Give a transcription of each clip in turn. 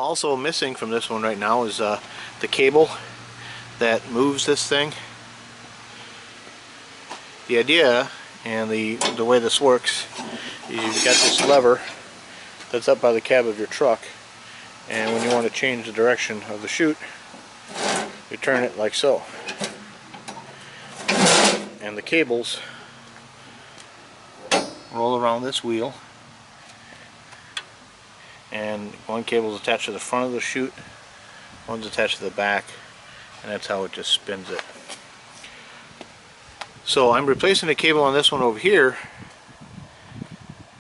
Also missing from this one right now is the cable that moves this thing. The idea and the way this works is you've got this lever that's up by the cab of your truck, and when you want to change the direction of the chute, you turn it like so. And the cables roll around this wheel, and one cable is attached to the front of the chute, one's attached to the back, and that's how it just spins it. So I'm replacing the cable on this one over here,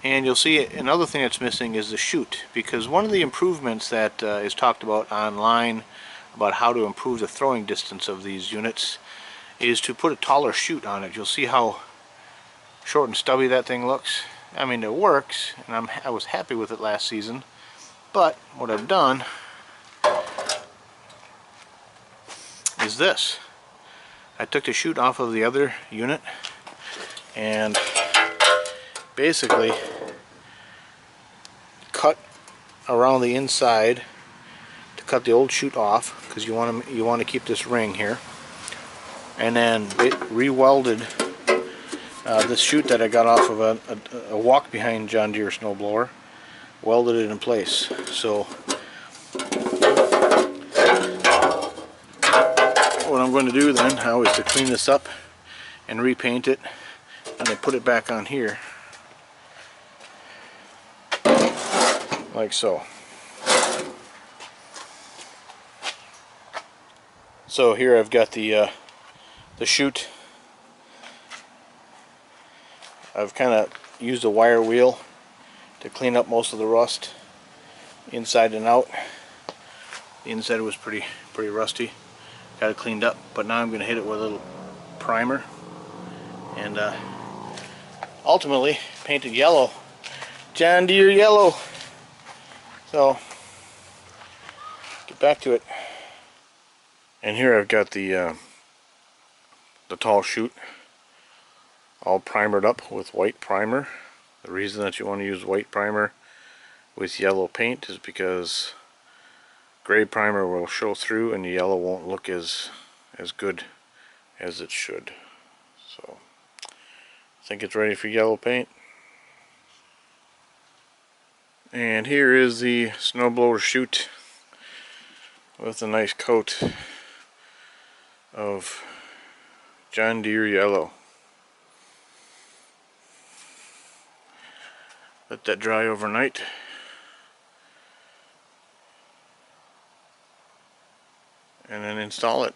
and you'll see another thing that's missing is the chute, because one of the improvements that is talked about online about how to improve the throwing distance of these units is to put a taller chute on it. You'll see how short and stubby that thing looks. I mean, it works, and I was happy with it last season, but what I've done is this. I took the chute off of the other unit and basically cut around the inside to cut the old chute off, because you want to keep this ring here, and then re-welded this chute that I got off of a walk-behind John Deere snowblower, welded it in place. So what I'm going to do then now is to clean this up and repaint it, and then put it back on here like so. So here I've got the chute. I've kind of used a wire wheel to clean up most of the rust inside and out. The inside was pretty rusty. Got it cleaned up, but now I'm going to hit it with a little primer and ultimately paint it yellow. John Deere yellow. So get back to it. And here I've got the tall chute all primered up with white primer. The reason that you want to use white primer with yellow paint is because gray primer will show through and the yellow won't look as good as it should. So I think it's ready for yellow paint. And here is the snowblower chute with a nice coat of John Deere yellow. Let that dry overnight. And then install it.